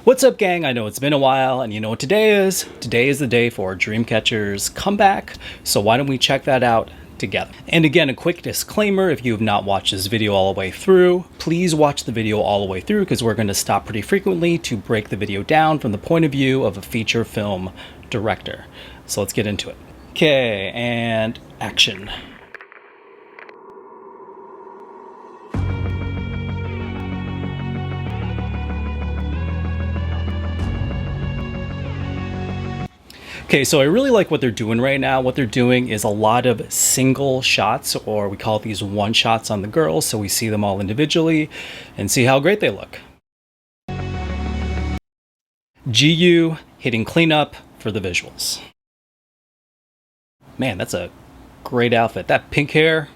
What's up, gang? I know it's been a while, and you know what today is? Today is the day for Dreamcatcher's comeback, so why don't we check that out together? And again, a quick disclaimer, if you have not watched this video all the way through, please watch the video all the way through because we're going to stop pretty frequently to break the video down from the point of view of a feature film director. So let's get into it. Okay, and action. Okay, so I really like what they're doing right now. What they're doing is a lot of single shots, or we call these one shots on the girls, so we see them all individually and see how great they look. GU hitting cleanup for the visuals. Man, that's a great outfit. That pink hair.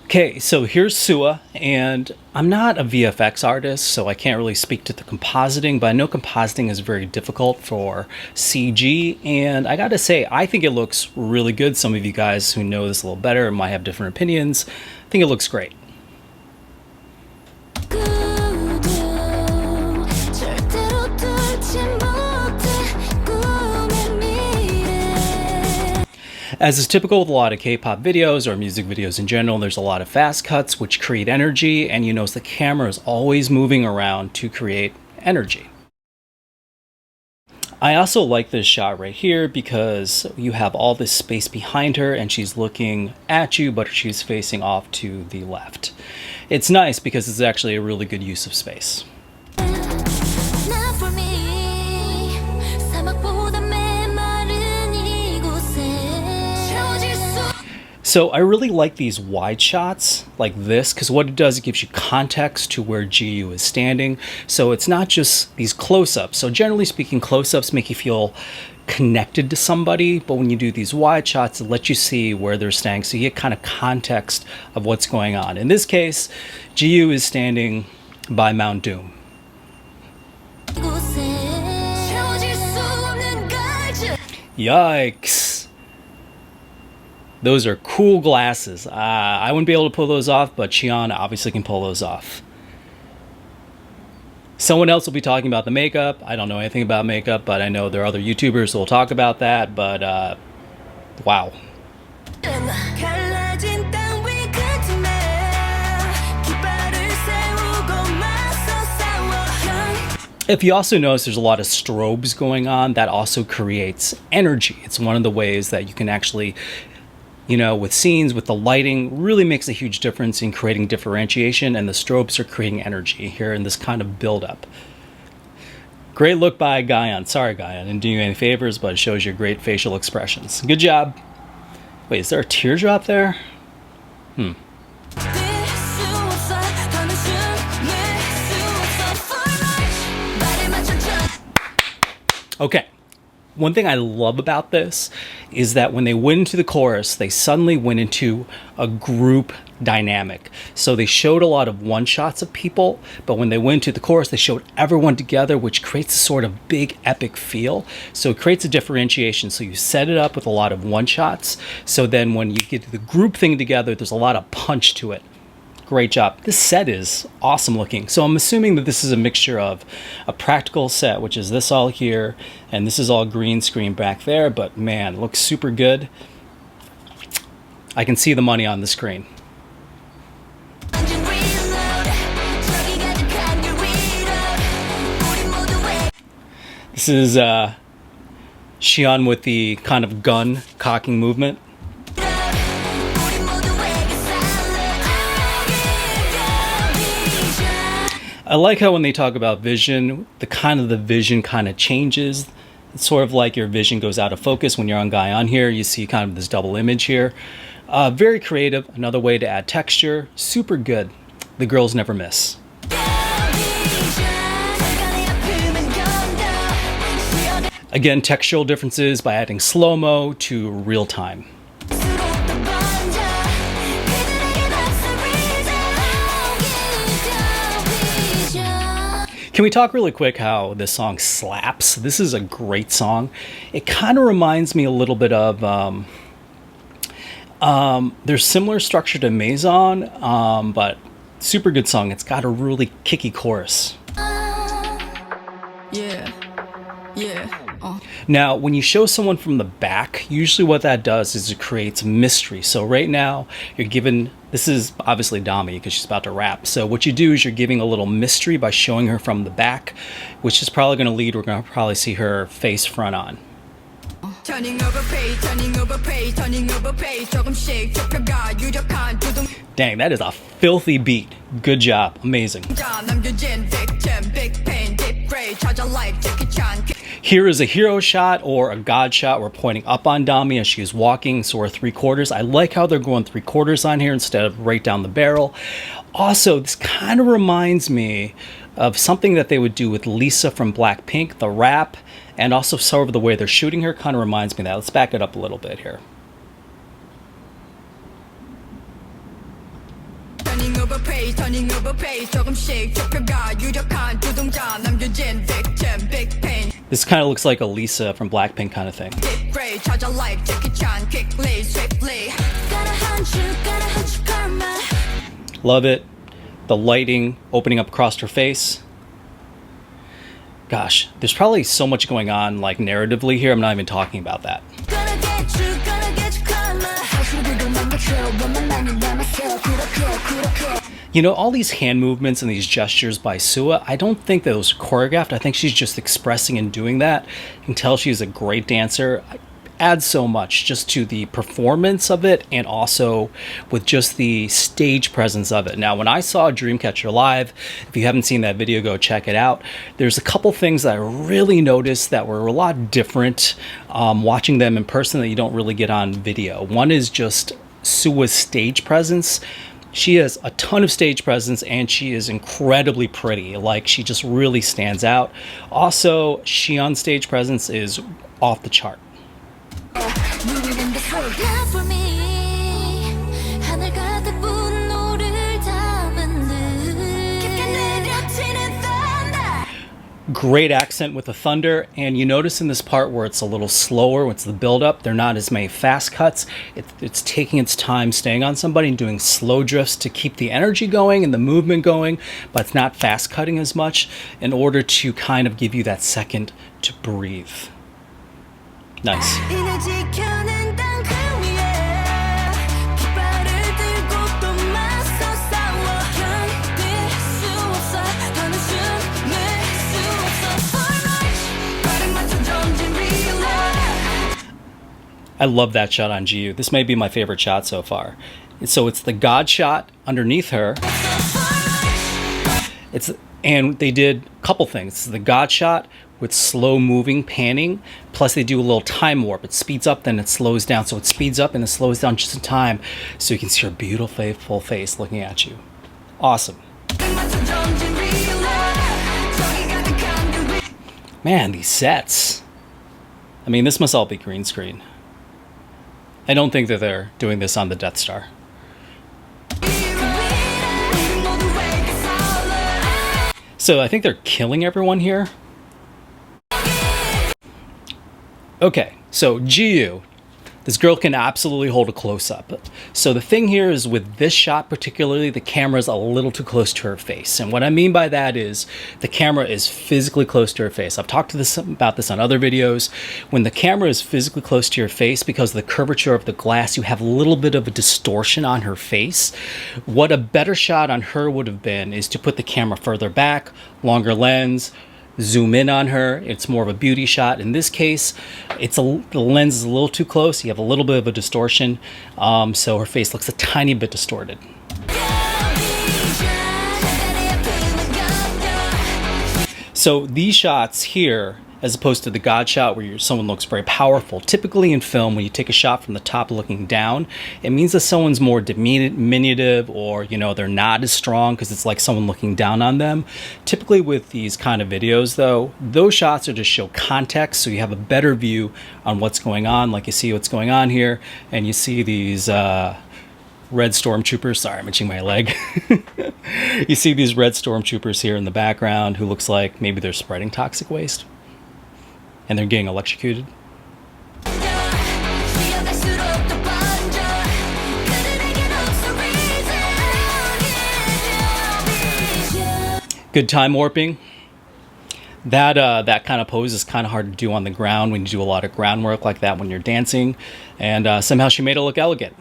Okay, so here's Sua, and I'm not a VFX artist, so I can't really speak to the compositing, but I know compositing is very difficult for CG, and I gotta say, I think it looks really good. Some of you guys who know this a little better might have different opinions. I think it looks great. As is typical with a lot of K-pop videos or music videos in general, there's a lot of fast cuts which create energy, and you notice the camera is always moving around to create energy. I also like this shot right here because you have all this space behind her and she's looking at you, but she's facing off to the left. It's nice because it's actually a really good use of space. So I really like these wide shots like this because what it does, it gives you context to where GU is standing. So it's not just these close-ups. So generally speaking, close-ups make you feel connected to somebody, but when you do these wide shots, it lets you see where they're standing. So you get kind of context of what's going on. In this case, GU is standing by Mount Doom. Yikes. Those are cool glasses. I wouldn't be able to pull those off, but Cheon obviously can pull those off. Someone else will be talking about the makeup. I don't know anything about makeup, but I know there are other YouTubers who will talk about that, but wow. If you also notice, there's a lot of strobes going on. That also creates energy. It's one of the ways that you can actually, you know, with scenes, with the lighting, really makes a huge difference in creating differentiation, and the strobes are creating energy here in this kind of build-up. Great look by Guyon. Sorry, Guyon, I didn't do you any favors, but it shows you great facial expressions. Good job. Wait, is there a teardrop there? Okay. One thing I love about this is that when they went into the chorus, they suddenly went into a group dynamic. So they showed a lot of one-shots of people, but when they went to the chorus, they showed everyone together, which creates a sort of big epic feel. So it creates a differentiation. So you set it up with a lot of one-shots. So then when you get the group thing together, there's a lot of punch to it. Great job. This set is awesome looking. So I'm assuming that this is a mixture of a practical set, which is this all here, and this is all green screen back there, but man, it looks super good. I can see the money on the screen. This is Cheon with the kind of gun cocking movement. I like how when they talk about vision, the vision kind of changes. It's sort of like your vision goes out of focus when you're on Guyon here. You see kind of this double image here. Very creative. Another way to add texture. Super good. The girls never miss. Again, textural differences by adding slow-mo to real-time. Can we talk really quick how this song slaps? This is a great song. It kind of reminds me a little bit of there's similar structure to Maison, but super good song. It's got a really kicky chorus. Yeah. Now, when you show someone from the back, usually what that does is it creates mystery. So right now, you're given, this is obviously Dami because she's about to rap. So what you do is you're giving a little mystery by showing her from the back, which is probably going to lead, we're going to probably see her face front on. Dang, that is a filthy beat. Good job. Amazing. Here is a hero shot or a god shot. We're pointing up on Dami as she is walking, so we're 3/4. I like how they're going 3/4 on here instead of right down the barrel. Also, this kind of reminds me of something that they would do with Lisa from Blackpink, the rap, and also sort of the way they're shooting her kind of reminds me of that. Let's back it up a little bit here. This kind of looks like a Lisa from Blackpink kind of thing. Love it. The lighting opening up across her face. Gosh, there's probably so much going on like narratively here. I'm not even talking about that. You know, all these hand movements and these gestures by Sua, I don't think that those are choreographed. I think she's just expressing and doing that. You can tell she's a great dancer. Adds so much just to the performance of it and also with just the stage presence of it. Now, when I saw Dreamcatcher live, if you haven't seen that video, go check it out. There's a couple things that I really noticed that were a lot different watching them in person that you don't really get on video. One is just Sua's stage presence. She has a ton of stage presence and she is incredibly pretty. Like, she just really stands out. Also, she on stage presence is off the chart. Great accent with the thunder, and you notice in this part where it's a little slower, when it's the build-up, there are not as many fast cuts. It's taking its time staying on somebody and doing slow drifts to keep the energy going and the movement going, but it's not fast cutting as much in order to kind of give you that second to breathe. Nice. I love that shot on GU. This may be my favorite shot so far. So it's the God shot underneath her. And they did a couple things. It's the God shot with slow moving panning, plus they do a little time warp. It speeds up, then it slows down. So it speeds up and it slows down just in time so you can see her beautiful face looking at you. Awesome. Man, these sets. I mean, this must all be green screen. I don't think that they're doing this on the Death Star. So I think they're killing everyone here. Okay, so GU. This girl can absolutely hold a close-up. So the thing here is with this shot particularly, the camera's a little too close to her face. And what I mean by that is the camera is physically close to her face. I've talked about this on other videos. When the camera is physically close to your face, because of the curvature of the glass, you have a little bit of a distortion on her face. What a better shot on her would have been is to put the camera further back, longer lens, zoom in on her. It's more of a beauty shot. In this case, the lens is a little too close. You have a little bit of a distortion, so her face looks a tiny bit distorted. So these shots here, as opposed to the God shot where someone looks very powerful. Typically in film, when you take a shot from the top looking down, it means that someone's more diminutive, or, you know, they're not as strong because it's like someone looking down on them. Typically with these kind of videos, though, those shots are to show context, so you have a better view on what's going on. Like, you see what's going on here, and you see these red stormtroopers. Sorry, I'm itching my leg. You see these red stormtroopers here in the background who looks like maybe they're spreading toxic waste and they're getting electrocuted. Good time warping. That kind of pose is kind of hard to do on the ground when you do a lot of groundwork like that when you're dancing, and somehow she made it look elegant.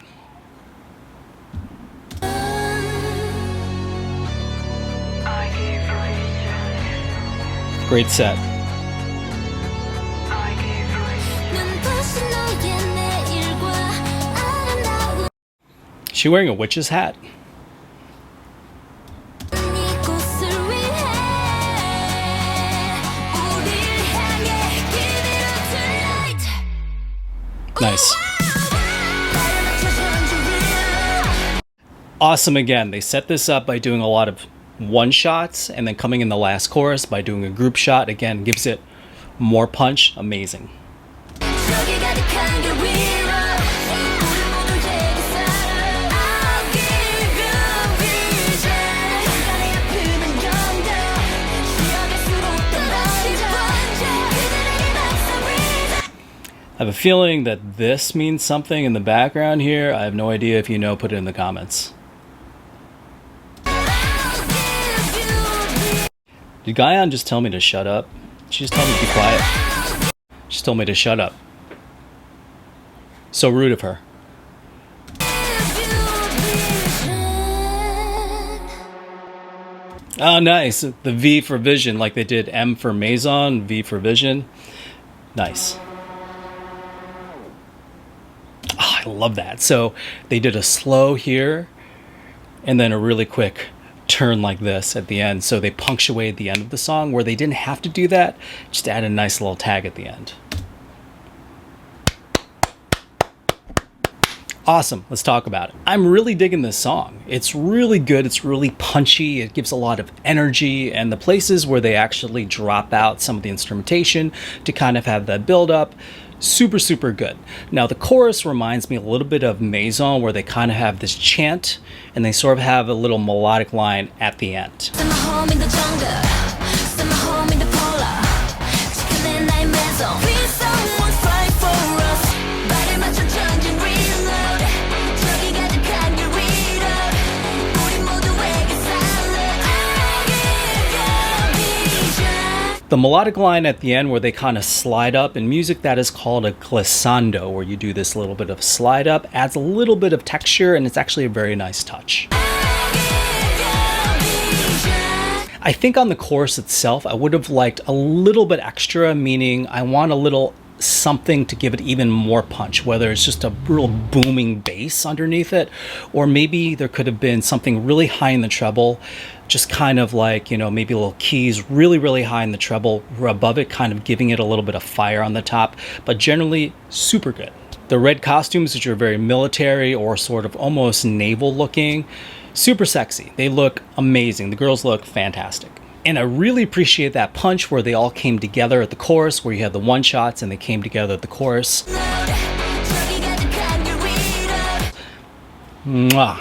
Great set. She wearing a witch's hat? Nice. Awesome again. They set this up by doing a lot of one shots and then coming in the last chorus by doing a group shot. Again, gives it more punch. Amazing. I have a feeling that this means something in the background here. I have no idea. If you know, put it in the comments. Did Guyon just tell me to shut up? She just told me to be quiet. She told me to shut up. So rude of her. Oh, nice. The V for vision, like they did M for maison, V for vision. Nice. I love that. So they did a slow here and then a really quick turn like this at the end. So they punctuated the end of the song where they didn't have to do that. Just add a nice little tag at the end. Awesome. Let's talk about it. I'm really digging this song. It's really good. It's really punchy. It gives a lot of energy, and the places where they actually drop out some of the instrumentation to kind of have that build up, super, super good. Now the chorus reminds me a little bit of Maison, where they kind of have this chant and they sort of have a little melodic line at the end. The melodic line at the end where they kind of slide up, in music that is called a glissando, where you do this little bit of slide up, adds a little bit of texture, and it's actually a very nice touch. I think on the chorus itself, I would have liked a little bit extra, meaning I want a little something to give it even more punch, whether it's just a real booming bass underneath it, or maybe there could have been something really high in the treble, just kind of like, you know, maybe little keys really, really high in the treble above it, kind of giving it a little bit of fire on the top, but generally super good. The red costumes, which are very military or sort of almost naval looking, super sexy. They look amazing. The girls look fantastic. And I really appreciate that punch where they all came together at the chorus, where you had the one shots and they came together at the chorus. Mwah.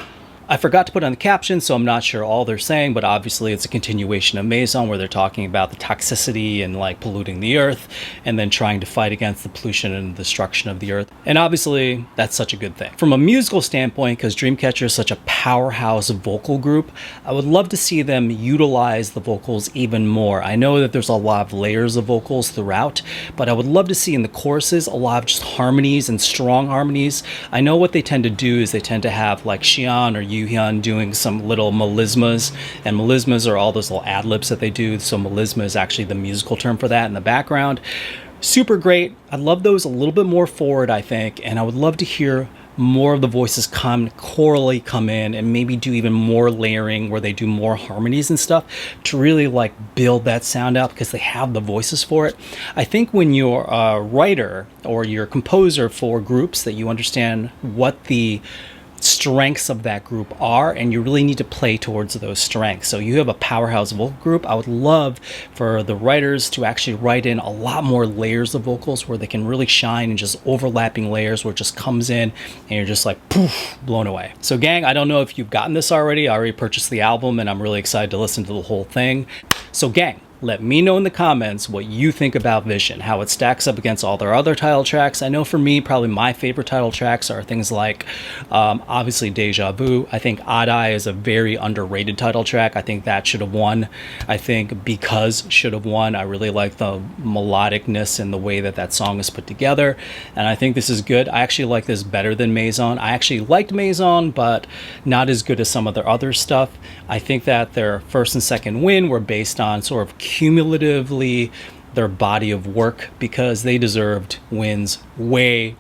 I forgot to put on the caption, so I'm not sure all they're saying, but obviously it's a continuation of Maison, where they're talking about the toxicity and like polluting the earth and then trying to fight against the pollution and destruction of the earth. And obviously that's such a good thing. From a musical standpoint, because Dreamcatcher is such a powerhouse vocal group, I would love to see them utilize the vocals even more. I know that there's a lot of layers of vocals throughout, but I would love to see in the choruses a lot of just harmonies and strong harmonies. I know what they tend to do is they tend to have like Xian or Yuhyun doing some little melismas, and melismas are all those little ad-libs that they do, so melisma is actually the musical term for that in the background. Super great. I'd love those a little bit more forward, I think, and I would love to hear more of the voices chorally come in and maybe do even more layering where they do more harmonies and stuff to really like build that sound out, because they have the voices for it. I think when you're a writer or you're a composer for groups, that you understand what the strengths of that group are, and you really need to play towards those strengths. So you have a powerhouse vocal group. I would love for the writers to actually write in a lot more layers of vocals where they can really shine, and just overlapping layers where it just comes in and you're just like poof, blown away. So gang, I don't know if you've gotten this already. I already purchased the album and I'm really excited to listen to the whole thing. So gang, let me know in the comments what you think about Vision, how it stacks up against all their other title tracks. I know for me, probably my favorite title tracks are things like, obviously Deja Vu. I think Odd Eye is a very underrated title track. I think that should have won. I think Because should have won. I really like the melodicness and the way that that song is put together. And I think this is good. I actually like this better than Maison. I actually liked Maison, but not as good as some of their other stuff. I think that their first and second win were based on sort of cumulatively their body of work, because they deserved wins way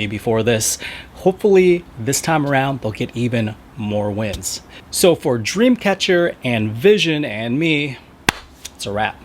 before this. Hopefully this time around they'll get even more wins. So for Dreamcatcher and Vision and me, it's a wrap.